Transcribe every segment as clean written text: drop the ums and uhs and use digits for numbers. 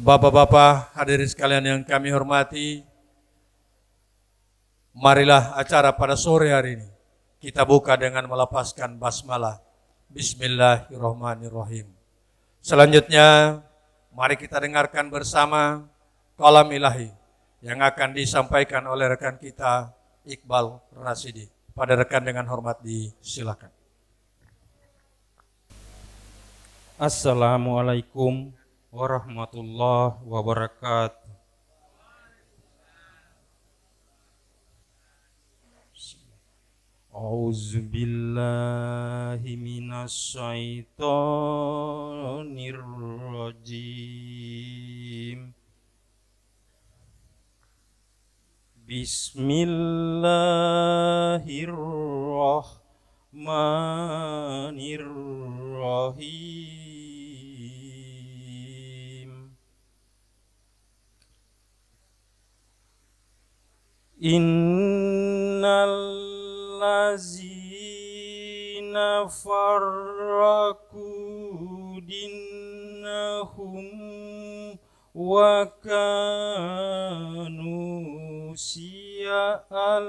Bapak-bapak, hadirin sekalian yang kami hormati, marilah acara pada sore hari ini kita buka dengan melepaskan basmalah. Bismillahirrahmanirrahim. Selanjutnya, mari kita dengarkan bersama kalam ilahi yang akan disampaikan oleh rekan kita Iqbal Rasidi. Pada rekan dengan hormat disilakan. Assalamualaikum warahmatullahi wabarakatuh. A'udzubillahi minasyaitonir rajim. Bismillahirrahmanirrahim. Innal ladzina farraqu dinahum wa kanu syi'an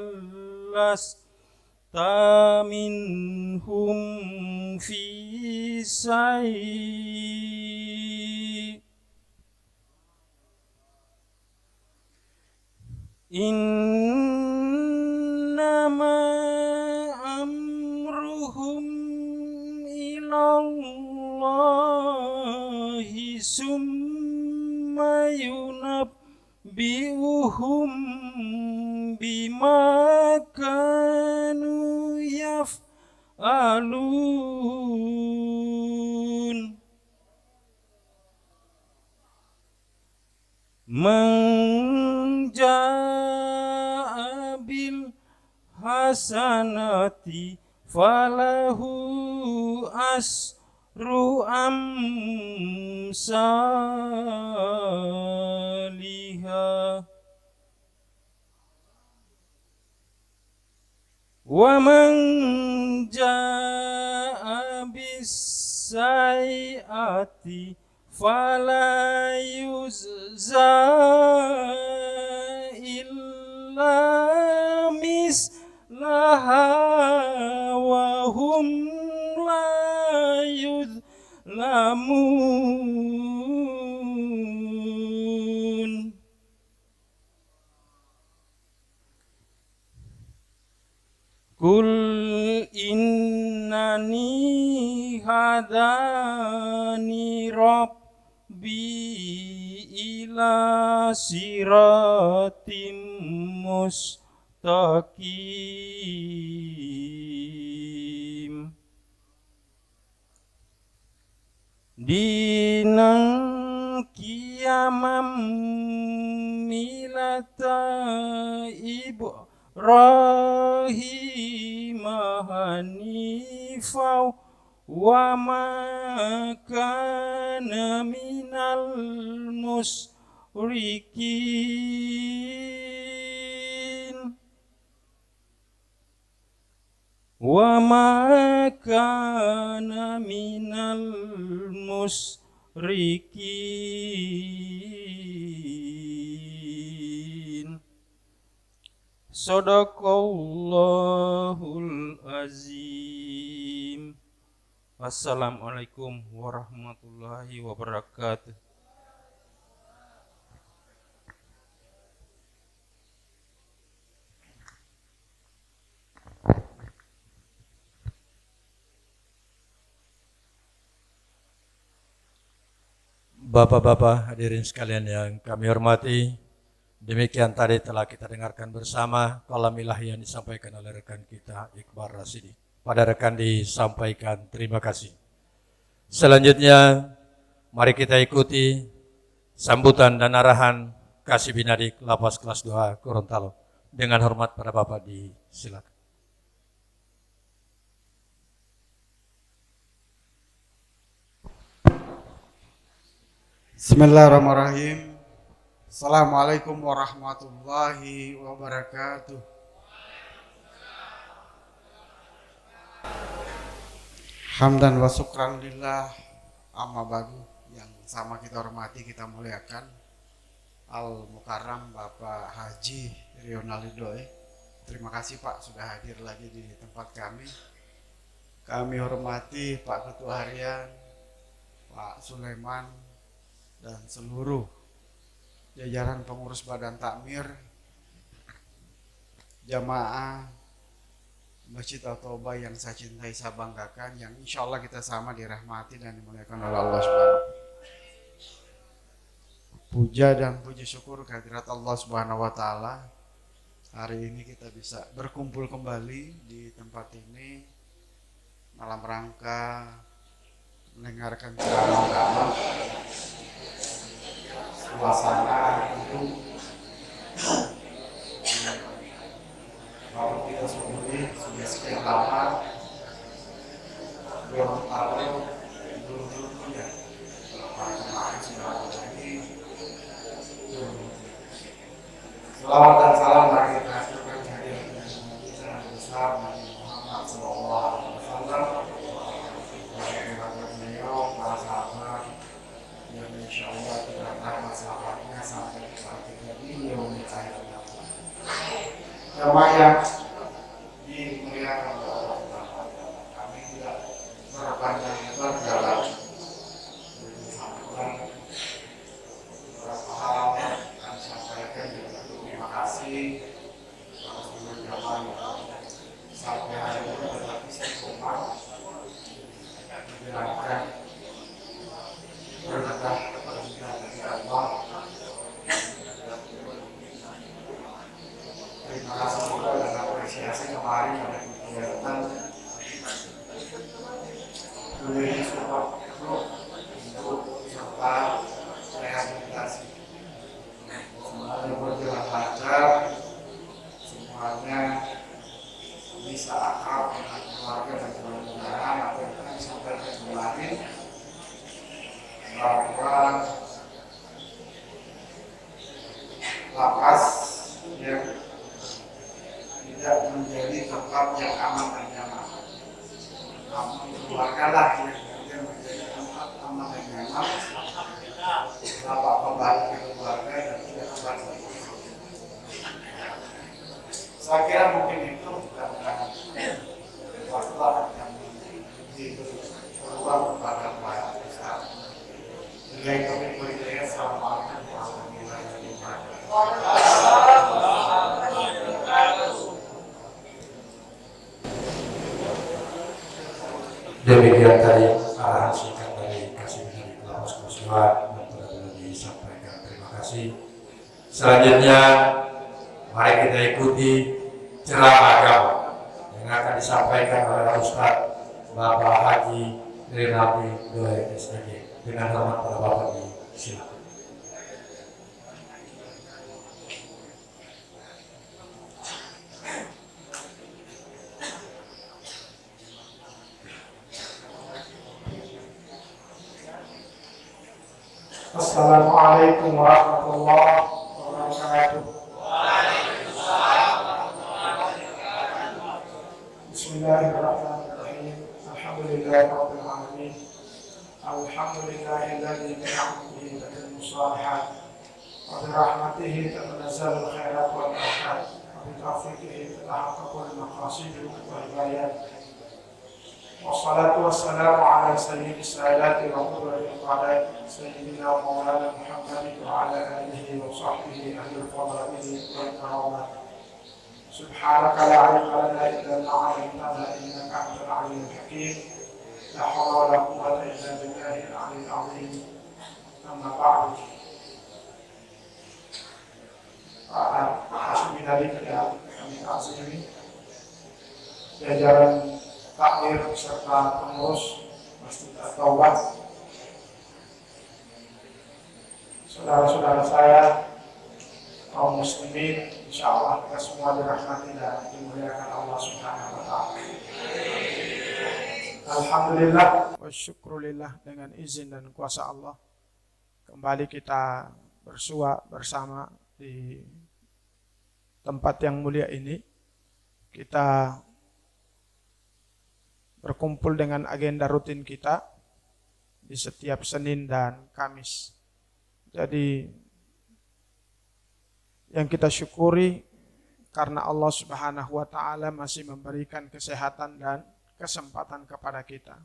lasta minhum fi syai'. Innama amruhum ilallahi summa yunabbi'uhum bima kanu yaf'alun. Man jaa'a bil hasanati falahu asru amsalihha wa man jaa'a bis sayyi'ati fala yujza illa mislaha wa hum la yuzlamun. Kul innani hadani ila siratim mustaqim. Dinan qiyamam milata Ibrahim hanifan wa ma kana minal musyrikin wa ma kana minal musyrikin. Shadaqallahul azim. Wassalamualaikum warahmatullahi wabarakatuh. Bapak-bapak, hadirin sekalian yang kami hormati, demikian tadi telah kita dengarkan bersama kalam ilahi yang disampaikan oleh rekan kita Iqbal Rasidi. Pada rekan disampaikan terima kasih. Selanjutnya, mari kita ikuti sambutan dan arahan Kasih Binadik Lapas kelas 2 Gorontalo. Dengan hormat pada Bapak disilakan. Bismillahirrahmanirrahim. Assalamualaikum warahmatullahi wabarakatuh. Hamdan wa syukran lillah amma ba'du. yang sama kita hormati, kita muliakan, Al Mukarram Bapak Haji Rional Ridhoe. Terima kasih Pak sudah hadir lagi di tempat kami. Kami hormati Pak Ketua Harian, Pak Sulaiman, dan seluruh jajaran pengurus Badan Takmir, jamaah Masjid At-Taubah yang saya cintai, saya banggakan, yang insya Allah kita sama dirahmati dan dimuliakan oleh Allah Subhanahu. Puja dan puji syukur kehadirat Allah Subhanahu wa Ta'ala. Hari ini kita bisa berkumpul kembali di tempat ini dalam rangka mendengarkan ceramah agama, suasana itu kalau kita sendiri sudah sekian lama belum tahu dulu ya kemarin sudah jadi. Selawat dan salam mari kita haturkan kehadirat Nabi besar Nabi Muhammad Sallallahu Alaihi Wasallam, beliau, para sahabat, yang insya Allah terdapat sahabatnya sampai kepada kita di yaumil akhir. Jamaah yang dimuliakan oleh Allah, kami tidak berpanjang lebar dalam menyampaikan beberapa hal yang sampaikan. Terima kasih kepada seluruh jamaah yang sampai hari ini tetap istiqomah menjalankan perintah dari Allah. Terima kasih juga dan apresiasi kemarin pada kegiatan beli support group untuk serta rehabilitasi. Semuanya berjalan lancar, semuanya bisa akrab dengan keluarga dan mudah-mudahan apa yang kami sampaikan kemarin bahwa lapas yang tidak menjadi tempat yang aman dan nyaman, namun keluargalah yang menjadi tempat aman dan nyaman. Bapak kembali ke keluarga dan tidak kembali. Saya kira mungkin itu bukan waktu yang diberi peluang kepada Pak Ustaz. Dengan kami berdaya Assalamualaikum warahmatullahi wabarakatuh. Demikian tadi arahan singkat dari Kasih dari Kelapa Sosial yang telah disampaikan. Terima kasih. Selanjutnya mari kita ikuti ceramah agama yang akan disampaikan oleh Ustaz Bapak Haji Rional Ridhoe SPG. Dengan hormat pada Bapak silakan. Assalamualaikum warahmatullahi wabarakatuh. Bismillahirrahmanirrahim. Alhamdulillahirabbil alamin. Alhamdulillahilladzi bi ni'matihi tatimmu shalihat wa bi rahmatihi tatanazzalu khairat wal barakat wa bi taufiqihi tatahaqqaqul maqasid wal hidayat. Wassalatu wassalamu ala sayyidis saadati wa qudwatil qadai sayyidina wa maulana Muhammadin wa ala alihi wa sahbihi ahlul fadhili wal karamat. Subhanaka la ilma lana illa ma 'allamtana innaka antal alimul hakim. La hawla wa la quwwata illa billahil aliyyil azim. Amma ba'du. Hasbi dari kami azimi jajaran takmir serta pengurus Masjid At-Taubah, saudara-saudara saya, kaum muslimin, insya Allah kita semua dirahmati dan dimuliakan Allah Subhanahu wa Ta'ala. Alhamdulillah wa syukrulillah, dengan izin dan kuasa Allah kembali kita bersua bersama di tempat yang mulia ini. Kita berkumpul dengan agenda rutin kita di setiap Senin dan Kamis. Jadi yang kita syukuri karena Allah Subhanahu wa taala masih memberikan kesehatan dan kesempatan kepada kita.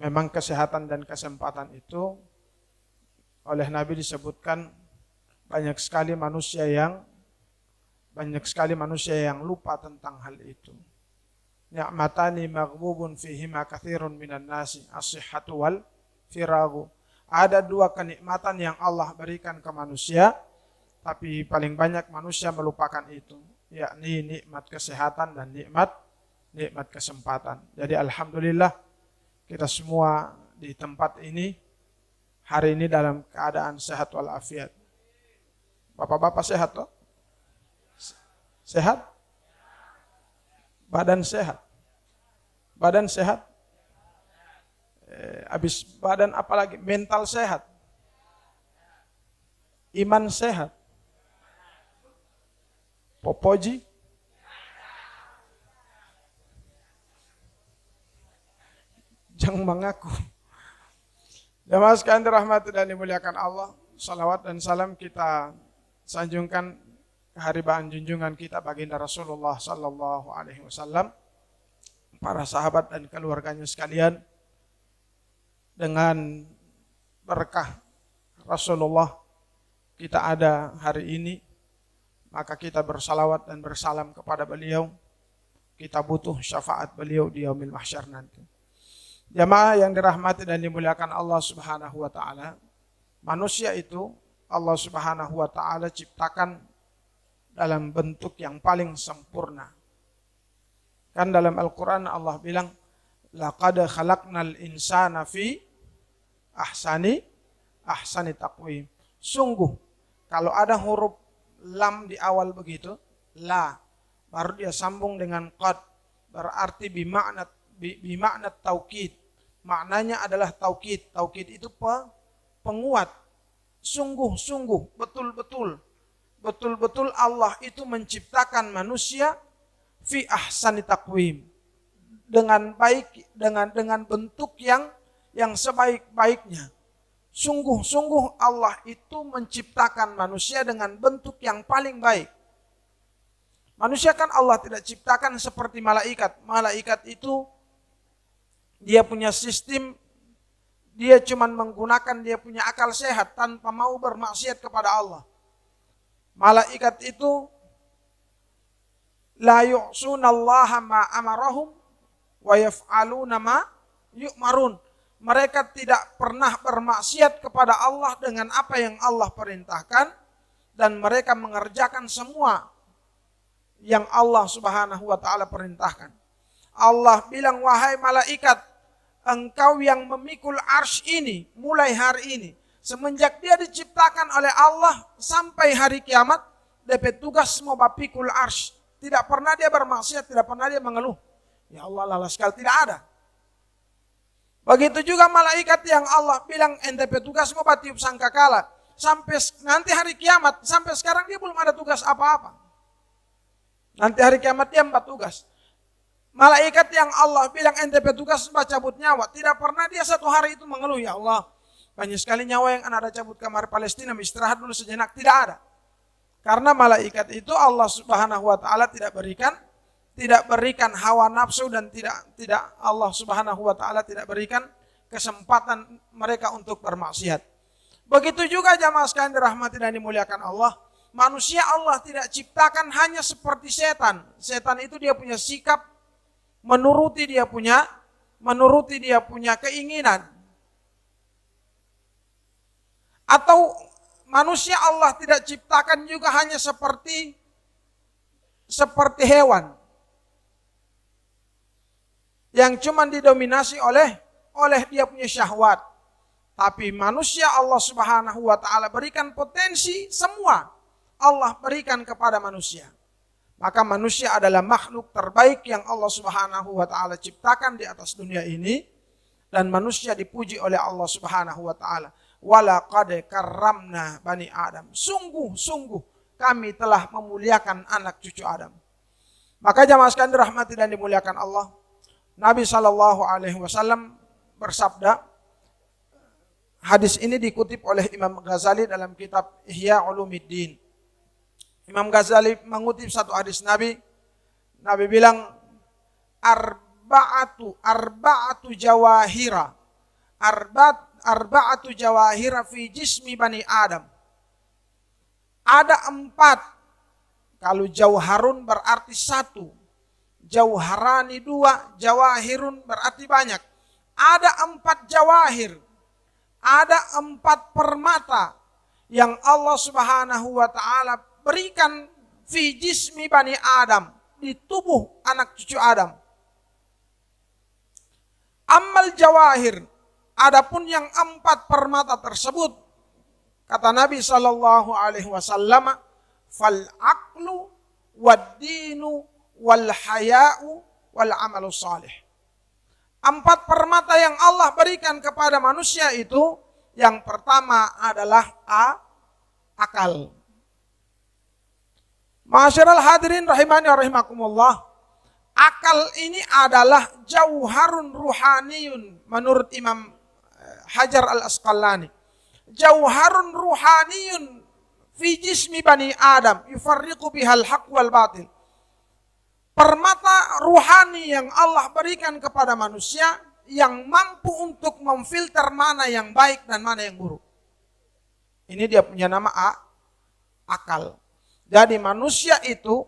Memang kesehatan dan kesempatan itu oleh Nabi disebutkan banyak sekali manusia yang lupa tentang hal itu. Ni'matani maghdubun fihima katsirun minan nasi, as-sihhatu wal firagu. Ada dua kenikmatan yang Allah berikan ke manusia, tapi paling banyak manusia melupakan itu, yakni nikmat kesehatan dan nikmat kesempatan. Jadi alhamdulillah kita semua di tempat ini hari ini dalam keadaan sehat walafiat. Bapak-bapak sehat toh? Sehat? Badan sehat? Badan sehat? Habis badan apalagi? Mental sehat? Iman sehat? Popoji? Jangan mengaku. Jamaah sekalian dirahmati dan dimuliakan Allah, salawat dan salam kita sanjungkan keharibaan junjungan kita baginda Rasulullah sallallahu alaihi wasallam, para sahabat dan keluarganya sekalian. Dengan berkah Rasulullah kita ada hari ini, maka kita bersalawat dan bersalam kepada beliau. Kita butuh syafaat beliau di yaumil mahsyar nanti. Jamaah yang dirahmati dan dimuliakan Allah Subhanahu wa taala, manusia itu Allah Subhanahu wa taala ciptakan dalam bentuk yang paling sempurna. Kan dalam Al-Qur'an Allah bilang, laqad khalaqnal insana fi ahsani taqwim. Sungguh kalau ada huruf lam di awal begitu, la, baru dia sambung dengan qad, berarti bimakna taukid. Maknanya adalah taukid. Taukid itu penguat. Sungguh-sungguh, betul-betul Allah itu menciptakan manusia fi ahsani taqwim, dengan baik, dengan bentuk yang sebaik-baiknya. Sungguh-sungguh Allah itu menciptakan manusia dengan bentuk yang paling baik. Manusia kan Allah tidak ciptakan seperti malaikat. Malaikat itu dia punya sistem, dia cuma menggunakan dia punya akal sehat tanpa mau bermaksiat kepada Allah. Malaikat itu la yu'sunallaha ma amarahum wa yaf'aluna ma yu'marun. Mereka tidak pernah bermaksiat kepada Allah dengan apa yang Allah perintahkan, dan mereka mengerjakan semua yang Allah Subhanahu wa taala perintahkan. Allah bilang, wahai malaikat, engkau yang memikul arsy ini mulai hari ini, semenjak dia diciptakan oleh Allah sampai hari kiamat, DP tugas mau bapikul arsy. Tidak pernah dia bermaksiat, tidak pernah dia mengeluh. Ya Allah, lalas sekali, tidak ada. Begitu juga malaikat yang Allah bilang ente petugas mau batiup sangkakala, sampai nanti hari kiamat, sampai sekarang dia belum ada tugas apa-apa. Nanti hari kiamat dia 4 tugas. Malaikat yang Allah bilang ente petugas cabut nyawa, tidak pernah dia satu hari itu mengeluh, ya Allah, banyak sekali nyawa yang ada cabut kamar Palestina, istirahat dulu sejenak. Tidak ada. Karena malaikat itu Allah Subhanahu wa taala tidak berikan hawa nafsu, dan tidak Allah Subhanahu wa taala tidak berikan kesempatan mereka untuk bermaksiat. Begitu juga jamaah sekalian dirahmati dan dimuliakan Allah, manusia Allah tidak ciptakan hanya seperti setan. Setan itu dia punya sikap menuruti dia punya keinginan. Atau manusia Allah tidak ciptakan juga hanya seperti hewan yang cuma didominasi oleh dia punya syahwat. Tapi manusia Allah Subhanahu wa taala berikan potensi semua. Allah berikan kepada manusia. Maka manusia adalah makhluk terbaik yang Allah Subhanahu wa taala ciptakan di atas dunia ini, dan manusia dipuji oleh Allah Subhanahu wa taala. Walaqad karramna bani Adam. Sungguh kami telah memuliakan anak cucu Adam. Maka jamaah sekalian dirahmati dan dimuliakan Allah, Nabi sallallahu alaihi wasallam bersabda, Hadis ini dikutip oleh Imam Ghazali dalam kitab Ihya Ulumuddin. Imam Ghazali mengutip satu hadis Nabi. Nabi bilang, arba'atu jawahira. Arba'atu jawahira fi jismi bani Adam. Ada 4. Kalau jauharun berarti 1. Jauharani 2. Jawahirun berarti banyak. Ada 4 jawahir. Ada 4 permata yang Allah Subhanahu wa ta'ala berikan fi jismi bani Adam. Di tubuh anak cucu Adam. Ammal jawahir. Adapun yang 4 permata tersebut, kata Nabi SAW, fal aqlu wad dinu wal haya'u wal amalu salih. 4 permata yang Allah berikan kepada manusia itu, yang pertama adalah akal. Ma'asyiral hadirin rahimani wa rahimakumullah. Akal ini adalah jauharun ruhaniyun menurut Imam Hajar al-Asqalani. Jauharun ruhaniyun fi jismi bani Adam yufarriqu bihal haq wal batil. Permata ruhani yang Allah berikan kepada manusia yang mampu untuk memfilter mana yang baik dan mana yang buruk. Ini dia punya nama akal. Jadi manusia itu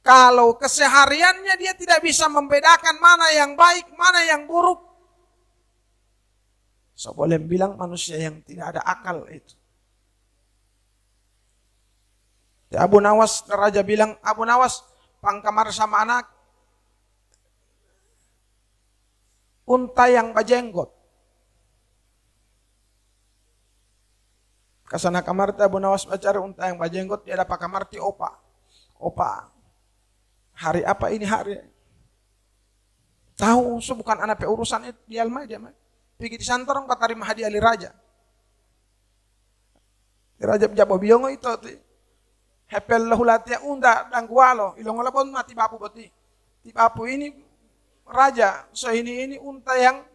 kalau kesehariannya dia tidak bisa membedakan mana yang baik, mana yang buruk. So boleh bilang manusia yang tidak ada akal itu. Abu Nawas, Raja bilang, Abu Nawas, pangkamar sama anak, unta yang bajenggot. Kasana kamar Abu Nawas bacara unta yang bajenggot, dia dapat kamar ti opa. Opa, hari apa ini hari? Tahu, so bukan anak urusan itu, dia mah dia mah. Pergi di santorong patarima hadiah ali raja. Raja menjawab biongo itu. Hepel lahulatia unda dan gualo. Ilong labon mati bapu boti. Tibapu ini raja. So ini unta yang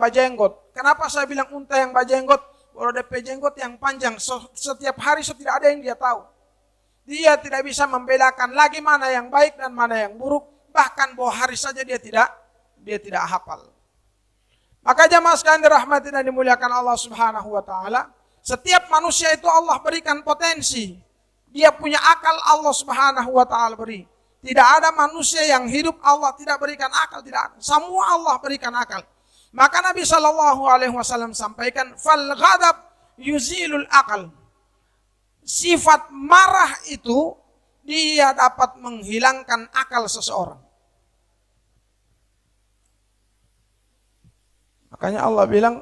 bajenggot. Kenapa saya bilang unta yang bajenggot? Kalau DP jenggot yang panjang. So, setiap hari tidak ada yang dia tahu. Dia tidak bisa membedakan lagi mana yang baik dan mana yang buruk. Bahkan bahwa hari saja dia tidak hafal. Maka jamaah sekalian dirahmati dan dimuliakan Allah Subhanahu wa taala, setiap manusia itu Allah berikan potensi. Dia punya akal, Allah Subhanahu wa taala beri. Tidak ada manusia yang hidup Allah tidak berikan akal, tidak ada. Semua Allah berikan akal. Maka Nabi SAW sampaikan, fal ghadab yuzilul akal. Sifat marah itu dia dapat menghilangkan akal seseorang. Makanya Allah bilang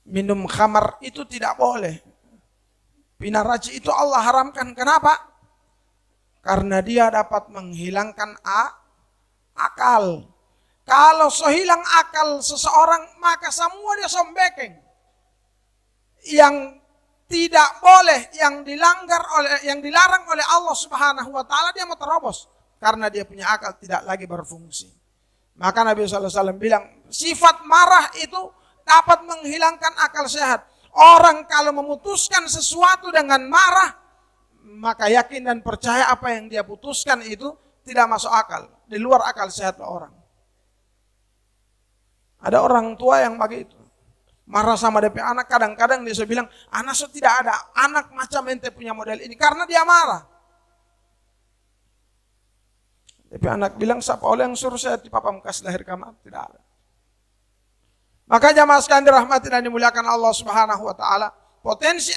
minum khamar itu tidak boleh. Pinaraji itu Allah haramkan. Kenapa? Karena dia dapat menghilangkan akal. Kalau hilang akal seseorang, maka semua dia sombekeng. Yang tidak boleh, yang dilarang oleh Allah Subhanahu wa taala dia mau terobos karena dia punya akal tidak lagi berfungsi. Maka Nabi SAW bilang, sifat marah itu dapat menghilangkan akal sehat. Orang kalau memutuskan sesuatu dengan marah, maka yakin dan percaya apa yang dia putuskan itu tidak masuk akal. Di luar akal sehat orang. Ada orang tua yang begitu. Marah sama DP anak, kadang-kadang dia bilang, anak so tidak ada anak macam ente punya model ini. Karena dia marah. Tapi anak bilang, siapa oleh yang suruh saya di papa mukas lahir kamar? Tidak ada. Maka jamaah sekalian dirahmati dan dimuliakan Allah Subhanahu wa taala, potensi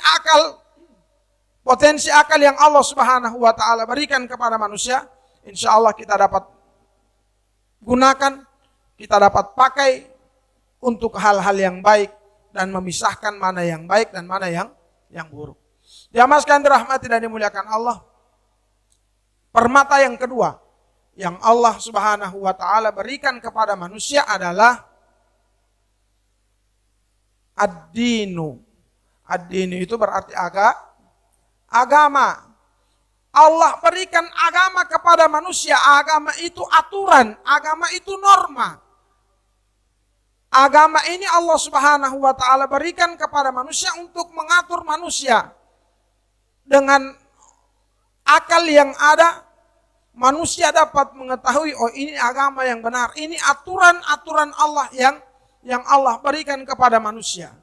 akal yang Allah Subhanahu wa taala berikan kepada manusia, insya Allah kita dapat gunakan, kita dapat pakai untuk hal-hal yang baik dan memisahkan mana yang baik dan mana yang buruk. Jamaah sekalian dirahmati dan dimuliakan Allah, permata yang kedua yang Allah Subhanahu wa taala berikan kepada manusia adalah ad-dinu. Ad-dinu itu berarti agama. Allah berikan agama kepada manusia. Agama itu aturan, agama itu norma. Agama ini Allah Subhanahu wa taala berikan kepada manusia untuk mengatur manusia. Dengan akal yang ada, manusia dapat mengetahui, oh ini agama yang benar, ini aturan-aturan Allah yang Allah berikan kepada manusia.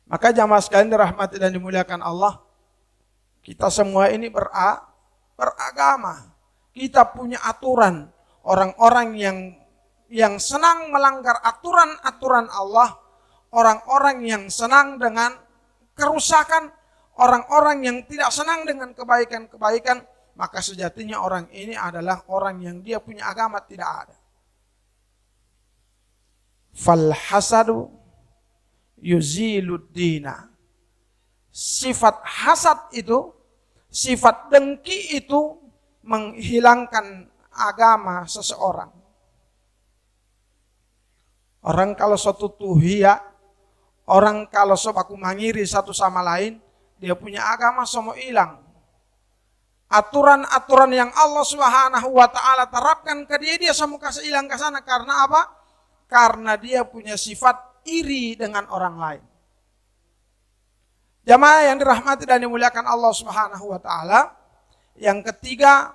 Maka jamaah sekalian dirahmati dan dimuliakan Allah, kita semua ini beragama. Kita punya aturan. Orang-orang yang senang melanggar aturan-aturan Allah, orang-orang yang senang dengan kerusakan, orang-orang yang tidak senang dengan kebaikan-kebaikan, maka sejatinya orang ini adalah orang yang dia punya agama tidak ada. Fal hasadu yuzilud dina. Sifat hasad itu, sifat dengki itu menghilangkan agama seseorang. Orang kalau suatu tuhia, orang kalau sobaku mangiri satu sama lain, dia punya agama semua hilang. Aturan-aturan yang Allah Subhanahu wa taala terapkan ke dia semua kasih hilang ke sana. Karena apa? Karena dia punya sifat iri dengan orang lain. Jamaah yang dirahmati dan dimuliakan Allah Subhanahu wa taala, yang ketiga,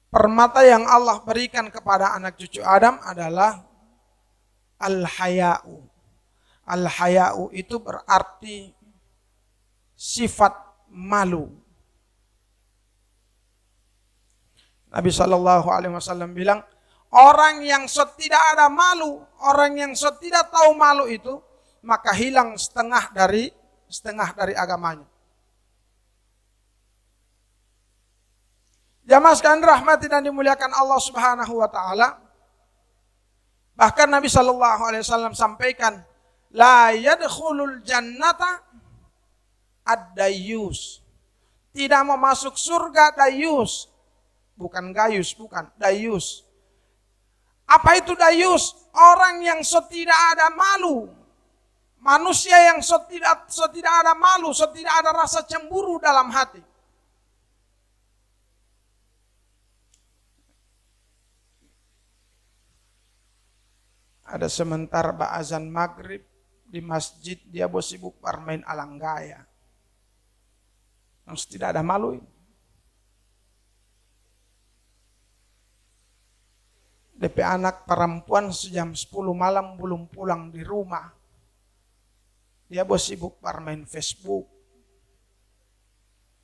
permata yang Allah berikan kepada anak cucu Adam adalah al-haya'u. Al-haya'u itu berarti sifat malu. Nabi SAW bilang, orang yang tidak ada malu, orang yang tidak tahu malu itu, maka hilang setengah dari agamanya. Jamaah sekalian rahmati dan dimuliakan Allah Subhanahu wa taala. Bahkan Nabi SAW sampaikan, la yadkhulul jannata ad-dayyus. Tidak mau masuk surga dayyus. Bukan gayus, bukan dayyus. Apa itu dayyus? Orang yang tidak ada malu. Manusia yang tidak ada malu, tidak ada rasa cemburu dalam hati. Ada sementara azan maghrib di masjid, dia sibuk bermain alanggaya. Yang tidak ada malu ini. DP anak perempuan sejam 10 malam belum pulang di rumah. Dia sibuk bermain Facebook.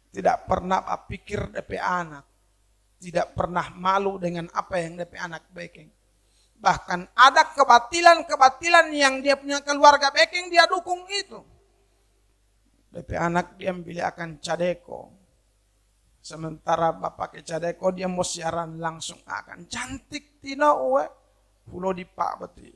Tidak pernah pikir DP anak. Tidak pernah malu dengan apa yang DP anak bikin. Bahkan ada kebatilan yang dia punya keluarga bikin, dia dukung itu. DP anak dia pilih akan cadeko. Sementara bapak ke cadeko dia mau siaran langsung akan cantik tina uwe pulau di pak beti.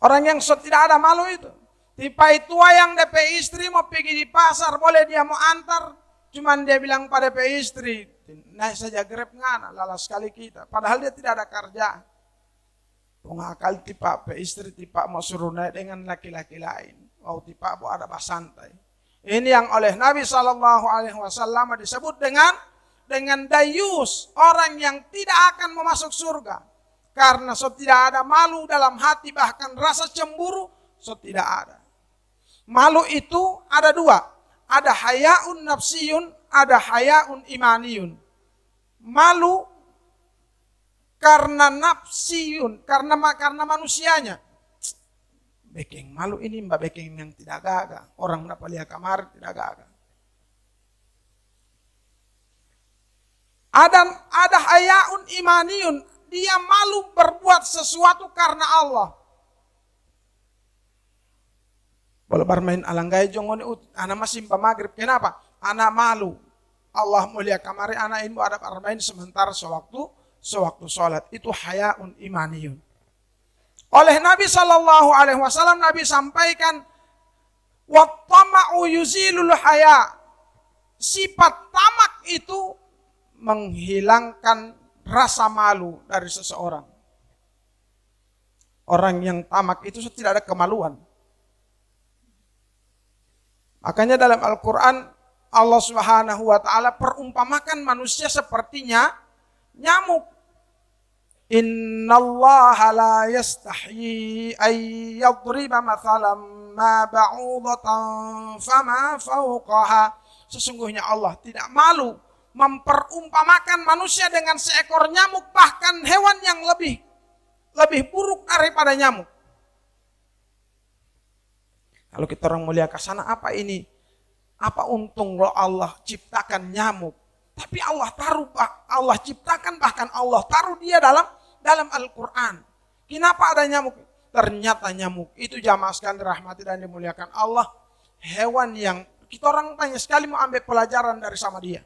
Orang yang tidak ada malu itu. Tipe itu yang DP istri mau pergi di pasar, boleh dia mau antar, cuman dia bilang pada DP istri, naik saja Grab ngana, lalas sekali kita. Padahal dia tidak ada kerja. Pengakal tipe istri tipe mau suruh naik dengan laki-laki lain. Wow, tipe mau ada basantai. Ini yang oleh Nabi SAW disebut dengan dayus, orang yang tidak akan memasuk surga. Karena tidak ada malu dalam hati, bahkan rasa cemburu tidak ada. Malu itu ada dua, ada hayaun nafsiyun, ada hayaun imaniyun. Malu karena nafsiyun, karena manusianya. Bekeng malu ini mbak bekeng yang tidak gagah. Orang mendapat lihat kamar tidak gagah. Ada hayaun imaniyun. Dia malu berbuat sesuatu karena Allah. Boleh bermain alanggai jongon anak masih maghrib. Kenapa? Anak malu. Allah mulia kamari anak ini ada bermain sementara sewaktu sholat. Itu hayaun imaniyun. Oleh Nabi SAW, Nabi sampaikan, wattama'u yuzilul haya. Sifat tamak itu menghilangkan rasa malu dari seseorang. Orang yang tamak itu tidak ada kemaluan. Makanya dalam Al-Quran Allah Subhanahu wa taala perumpamakan manusia sepertinya nyamuk. Innallaha la yastahyi ay yadriba mathalan ma ba'udatan fama fawqaha. Sesungguhnya Allah tidak malu memperumpamakan manusia dengan seekor nyamuk, bahkan hewan yang lebih buruk daripada nyamuk. Kalau kita orang mulia ke sana, apa ini? Apa untung lo Allah ciptakan nyamuk? Tapi Allah ciptakan, bahkan Allah taruh dia dalam Al-Quran. Kenapa ada nyamuk? Ternyata nyamuk itu jamaah sekalian dirahmati dan dimuliakan Allah, hewan yang kita orang banyak sekali mau ambil pelajaran dari sama dia.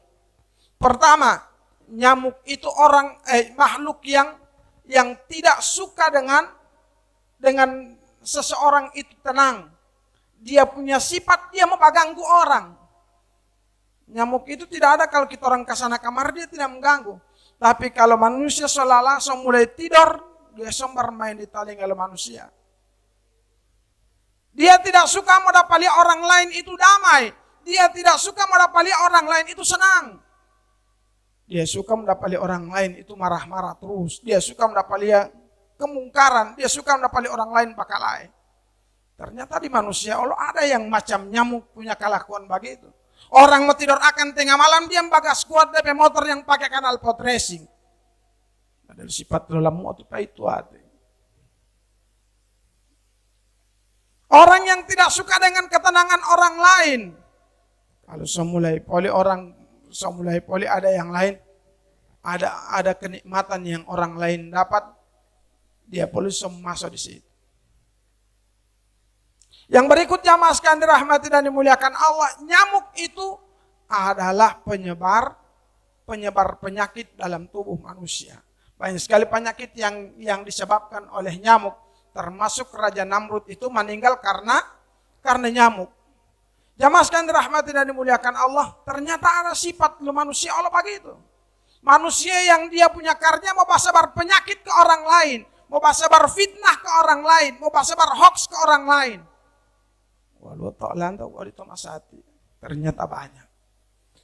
Pertama, nyamuk itu makhluk yang tidak suka dengan seseorang itu tenang. Dia punya sifat, dia mau mengganggu orang. Nyamuk itu tidak ada kalau kita orang kesana kamar, dia tidak mengganggu. Tapi kalau manusia seolah langsung mulai tidur, dia bermain di telinga manusia. Dia tidak suka mendapati orang lain itu damai. Dia tidak suka mendapati orang lain itu senang. Dia suka mendapati orang lain itu marah-marah terus. Dia suka mendapati kemungkaran. Dia suka mendapati orang lain pakalai. Ternyata di manusia Allah ada yang macam nyamuk punya kelakuan begitu. Orang mau tidur akan tengah malam, dia bagas kuat DP motor yang pakai kanal pot racing. Ada sifat dalam motor itu ada. Orang yang tidak suka dengan ketenangan orang lain. Kalau semulai poli ada yang lain, ada kenikmatan yang orang lain dapat, dia poli masuk di situ. Yang berikut jamaah sekalian dirahmati dan dimuliakan Allah, nyamuk itu adalah penyebar penyakit dalam tubuh manusia. Banyak sekali penyakit yang disebabkan oleh nyamuk, termasuk Raja Namrud itu meninggal karena nyamuk. Jamaah sekalian dirahmati dan dimuliakan Allah, ternyata ada sifat manusia Allah begitu. Manusia yang dia punya karya mau sebar penyakit ke orang lain, mau sebar fitnah ke orang lain, mau sebar hoax ke orang lain. Walau ta'ala walito masati. Ternyata banyak.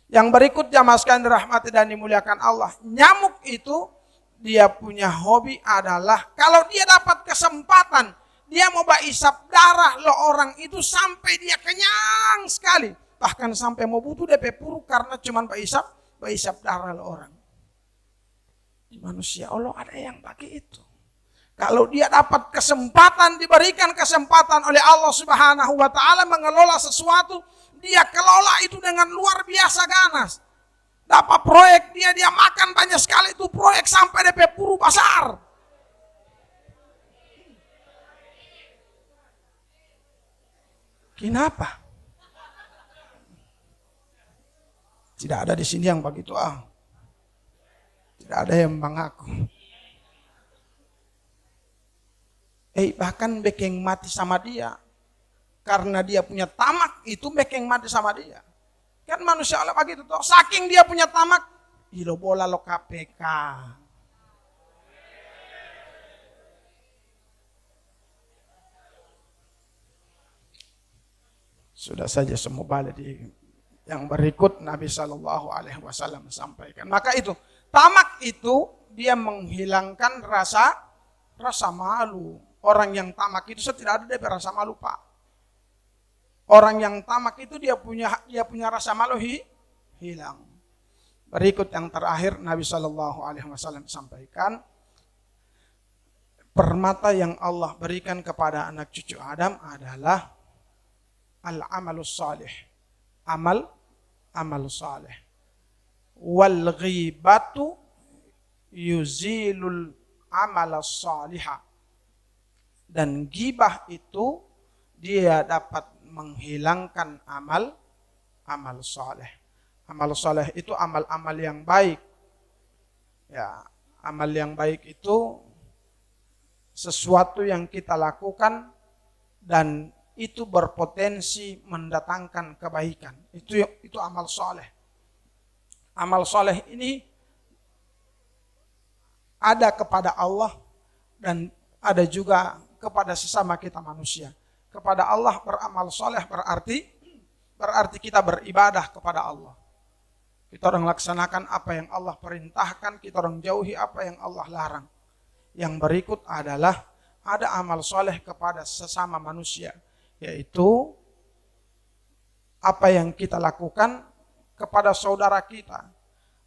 Yang berikut jamaah sekalian dirahmati dan dimuliakan Allah. Nyamuk itu dia punya hobi adalah kalau dia dapat kesempatan, dia mau isap darah lo orang itu sampai dia kenyang sekali. Bahkan sampai mau butuh DP puru karena cuma isap darah lo orang. Di manusia Allah ada yang pakai itu. Kalau dia dapat kesempatan, diberikan kesempatan oleh Allah Subhanahu wa Ta'ala mengelola sesuatu, dia kelola itu dengan luar biasa ganas. Dapat proyek dia makan banyak sekali itu proyek sampai DP puru besar. Kenapa? Tidak ada di sini yang begitu Tidak ada yang mengaku. Bahkan bekeng mati sama dia. Karena dia punya tamak, itu bekeng mati sama dia. Kan manusia Allah begitu toh. Saking dia punya tamak, ilo bola lo KPK. Sudah saja semua balik di yang berikut Nabi SAW sampaikan. Maka itu, tamak itu dia menghilangkan rasa malu. Orang yang tamak itu tidak ada DP rasa malu, Pak. Orang yang tamak itu dia punya rasa malu hilang. Berikut yang terakhir Nabi SAW sampaikan, permata yang Allah berikan kepada anak cucu Adam adalah al-amalus salih. Amal salih. Wal ghibatu yuzilul amalas salihah. Dan gibah itu dia dapat menghilangkan amal saleh. Amal saleh itu amal-amal yang baik. Ya, amal yang baik itu sesuatu yang kita lakukan dan itu berpotensi mendatangkan kebaikan. Itu amal saleh. Amal saleh ini ada kepada Allah dan ada juga kepada sesama kita manusia. Kepada Allah beramal soleh berarti kita beribadah kepada Allah. Kita orang laksanakan apa yang Allah perintahkan, kita orang jauhi apa yang Allah larang. Yang berikut adalah ada amal soleh kepada sesama manusia, yaitu apa yang kita lakukan kepada saudara kita.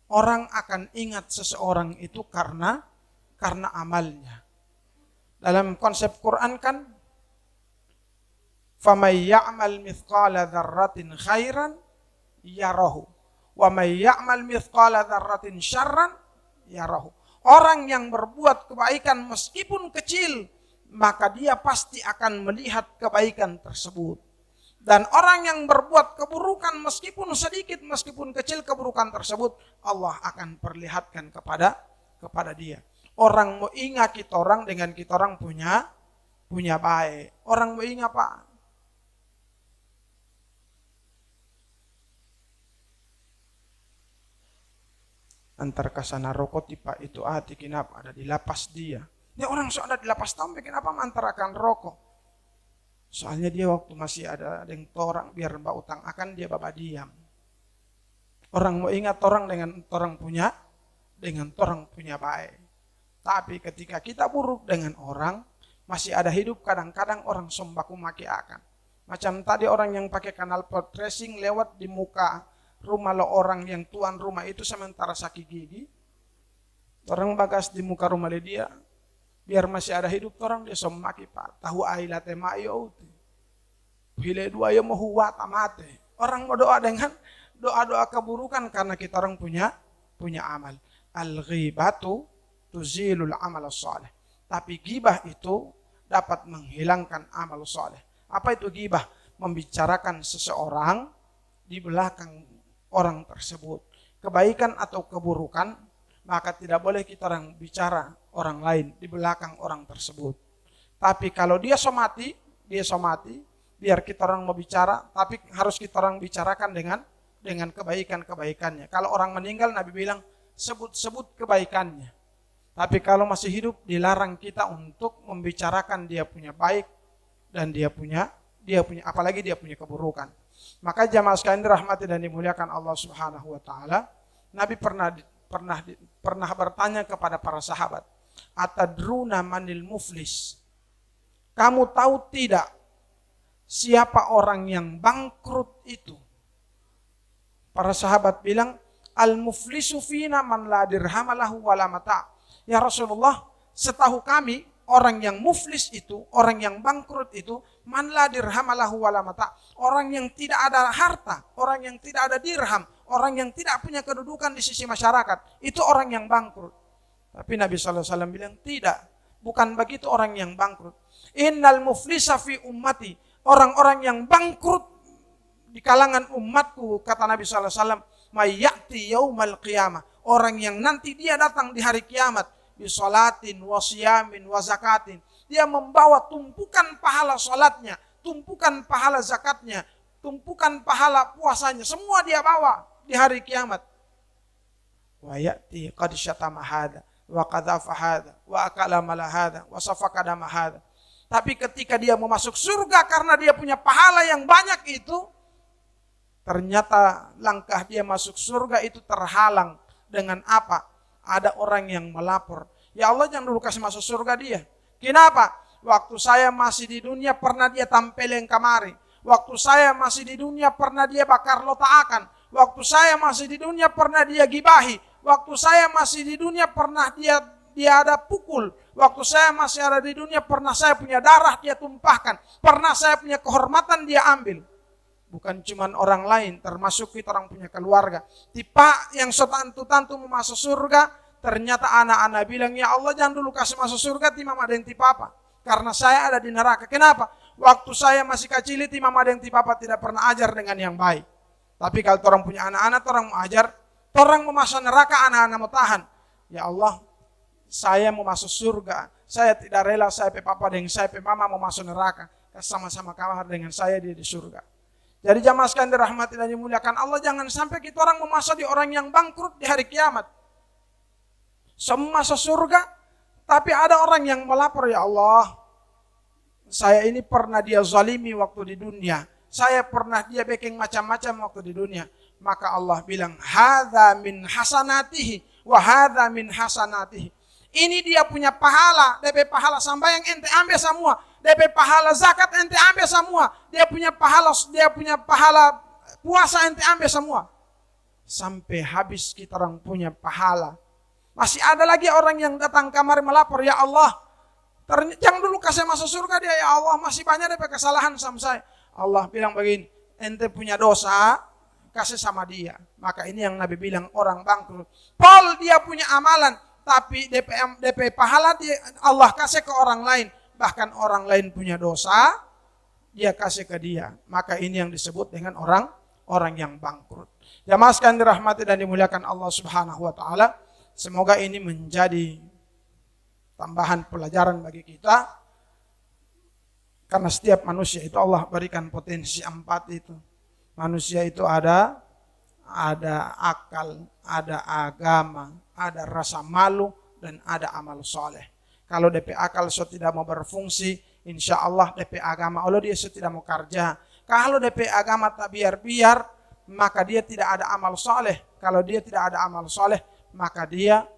Orang akan ingat seseorang itu karena amalnya. Dalam konsep Quran kan, فَمَنْ يَعْمَلْ مِثْقَالَ ذَرَّةٍ خَيْرًا يَرَهُ وَمَنْ يَعْمَلْ مِثْقَالَ ذَرَّةٍ شَرًّا يَرَهُ. Orang yang berbuat kebaikan meskipun kecil, maka dia pasti akan melihat kebaikan tersebut. Dan orang yang berbuat keburukan meskipun sedikit, meskipun kecil keburukan tersebut, Allah akan perlihatkan kepada dia. Orang mau ingat kita orang dengan kita orang punya baik. Orang mau ingat Pak. Antar kasana rokok tipa itu hati kenapa ada di lapas dia. Dia orang ada di lapas tampe kenapa mantarakan rokok. Soalnya dia waktu masih ada dengan orang biar mbak utang akan dia baba diam. Orang mau ingat orang dengan orang punya baik. Tapi ketika kita buruk dengan orang, masih ada hidup kadang-kadang orang sombaku maki akan. Macam tadi orang yang pakai kanal pot tracing lewat di muka rumah lo orang yang tuan rumah itu sementara sakit gigi. Orang bagas di muka rumah dia, biar masih ada hidup orang dia sommaki Pak. Tahu ailate mayo uti. Hile dua ya mau huwa tamate. Orang mau doa dengan doa-doa keburukan karena kita orang punya amal. Al-ghibatu tuzilul amal salih. Tapi gibah itu dapat menghilangkan amal saleh. Apa itu gibah? Membicarakan seseorang di belakang orang tersebut. Kebaikan atau keburukan, maka tidak boleh kita orang bicara orang lain di belakang orang tersebut. Tapi kalau dia somati, biar kita orang mau bicara, tapi harus kita orang bicarakan dengan kebaikan-kebaikannya. Kalau orang meninggal, Nabi bilang, sebut-sebut kebaikannya. Tapi kalau masih hidup, dilarang kita untuk membicarakan dia punya baik dan dia punya apalagi dia punya keburukan. Maka jamaah sekalian dirahmati dan dimuliakan Allah Subhanahu wa taala, Nabi pernah bertanya kepada para sahabat, "Atadruna manil muflis?" Kamu tahu tidak siapa orang yang bangkrut itu? Para sahabat bilang, "Al-muflisu fina man la dirhamalahu wala mata." Ya Rasulullah, setahu kami orang yang muflis itu, orang yang bangkrut itu, man la dirhamalahu wala mata. Orang yang tidak ada harta, orang yang tidak ada dirham, orang yang tidak punya kedudukan di sisi masyarakat, itu orang yang bangkrut. Tapi Nabi SAW bilang, tidak, bukan begitu orang yang bangkrut. Innal muflisa fi ummati, orang-orang yang bangkrut di kalangan umatku, kata Nabi SAW, mayyati yaumal qiyamah, orang yang nanti dia datang di hari kiamat, bisolatin, wasiyamin, wazakatin. Dia membawa tumpukan pahala salatnya, tumpukan pahala zakatnya, tumpukan pahala puasanya. Semua dia bawa di hari kiamat. Wa ya'ti qad syatama hadha, wa qadhafa hadha, wa akala mala hadha, wa safaka dama hadha. Tapi ketika dia mau masuk surga karena dia punya pahala yang banyak itu, ternyata langkah dia masuk surga itu terhalang dengan apa? Ada orang yang melapor, ya Allah jangan dulu kasih masuk surga dia. Kenapa? Waktu saya masih di dunia pernah dia tampilin kamari. Waktu saya masih di dunia pernah dia bakar lotaakan. Waktu saya masih di dunia pernah dia gibahi. Waktu saya masih di dunia pernah dia ada pukul. Waktu saya masih ada di dunia pernah saya punya darah dia tumpahkan. Pernah saya punya kehormatan dia ambil. Bukan cuma orang lain, termasuk kita orang punya keluarga. Tipe yang setantu-tantu mau masuk surga, ternyata anak-anak bilang, ya Allah jangan dulu kasih masuk surga, timam ada yang tipe apa? Karena saya ada di neraka. Kenapa? Waktu saya masih kecil, timam ada yang tipe apa tidak pernah ajar dengan yang baik. Tapi kalau orang punya anak-anak, orang mau ajar, orang mau masuk neraka, anak-anak mau tahan. Ya Allah, saya mau masuk surga. Saya tidak rela saya pe papa dengan saya pe mama mau masuk neraka. Sama-sama kamar dengan saya di surga. Jadi jamaah sekalian dirahmati dan dimuliakan Allah, jangan sampai kita orang memasuk di orang yang bangkrut di hari kiamat. Semua masuk surga, tapi ada orang yang melapor, ya Allah, saya ini pernah dia zalimi waktu di dunia. Saya pernah dia bikin macam-macam waktu di dunia. Maka Allah bilang, hadza min hasanatihi wa hadza min hasanatihi. Ini dia punya pahala, DP pahala sambayang ente ambil semua, DP pahala zakat ente ambil semua, dia punya pahala puasa ente ambil semua. Sampai habis kita orang punya pahala. Masih ada lagi orang yang datang kamar melapor, ya Allah, jangan dulu kasih masuk surga dia, ya Allah, masih banyak DP kesalahan sama saya. Allah bilang begini, ente punya dosa, kasih sama dia. Maka ini yang Nabi bilang orang bangkrut. Dia punya amalan, tapi DP pahala Allah kasih ke orang lain. Bahkan orang lain punya dosa, dia kasih ke dia. Maka ini yang disebut dengan orang yang bangkrut. Jamaah sekalian dirahmati dan dimuliakan Allah Subhanahu wa taala. Semoga ini menjadi tambahan pelajaran bagi kita. Karena setiap manusia itu Allah berikan potensi 4 itu. Manusia itu ada akal, ada agama, ada rasa malu, dan ada amal soleh. Kalau DP akal tidak mau berfungsi, insya Allah DP agama Allah dia tidak mau kerja. Kalau DP agama tak biar-biar, maka dia tidak ada amal soleh. Kalau dia tidak ada amal soleh, maka dia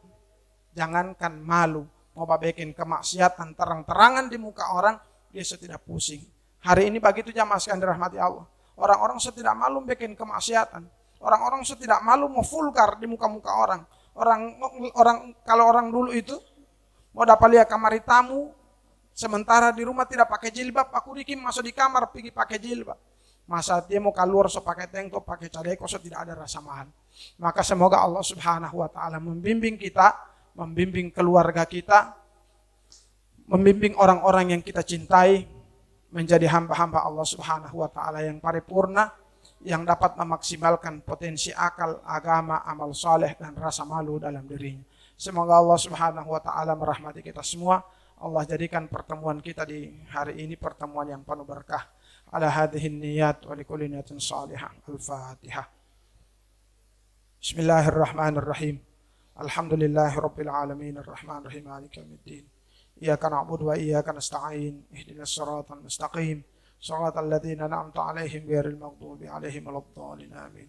jangankan malu, mau bikin kemaksiatan terang-terangan di muka orang, dia tidak pusing. Hari ini begitu jamaah sekalian dirahmati Allah. Orang-orang tidak malu bikin kemaksiatan. Orang-orang tidak malu mau vulgar di muka-muka orang. Kalau orang dulu itu mau dapat lihat kamar tamu, sementara di rumah tidak pakai jilbab, aku dikim masuk di kamar pergi pakai jilbab. Masa dia mau keluar so pakai tank top, pakai cadeko, so tidak ada rasa mahal. Maka semoga Allah Subhanahu wa taala membimbing kita, membimbing keluarga kita, membimbing orang-orang yang kita cintai menjadi hamba-hamba Allah Subhanahu wa taala yang paripurna, yang dapat memaksimalkan potensi akal, agama, amal saleh dan rasa malu dalam dirinya. Semoga Allah Subhanahu wa taala merahmati kita semua. Allah jadikan pertemuan kita di hari ini pertemuan yang penuh berkah. Ala hadhihi niyat wa likulli niyatin salihah. Al-Fatihah. Bismillahirrahmanirrahim. Alhamdulillahirabbil alamin arrahmanir rahim maliki yaumiddin. Iyyaka na'budu wa iyyaka nasta'in. Ihdinas siratal mustaqim. Shiratal ladzina an'amta 'alaihim ghairil maghdubi 'alaihim waladdallin. Amin.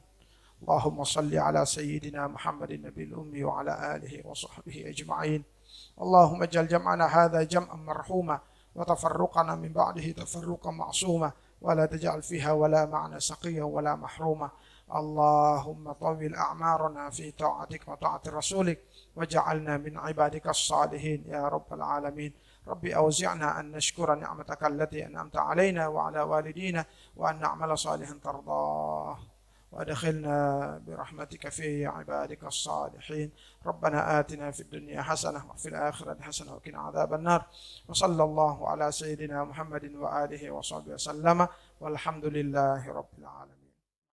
Allahumma shalli ala sayyidina Muhammadin nabiyil ummi wa ala alihi wa sahbihi ajma'in. Allahumma ij'al jam'ana hadha jam'an marhuma wa tafarruqana min ba'dihi tafarruqan ma'suma wa la taj'al fiha wala ma'na saqiyyan wala mahruma. Allahumma tawwil a'marana fi ta'atik wa ta'ati rasulik waj'alna min ibadika as-salihin ya rabbal alamin. Rabbi awzi'na an nashkura ni'mataka allati an'amta 'alaina wa 'ala walidina wa an na'mala salihan tardah. وادخلنا برحمتك في عبادك الصالحين. ربنا آتنا في الدنيا حسنة وفي الآخرة حسنة وقنا عذاب النار. وصلى الله على سيدنا محمد وآله وصحبه وسلم والحمد لله رب العالمين.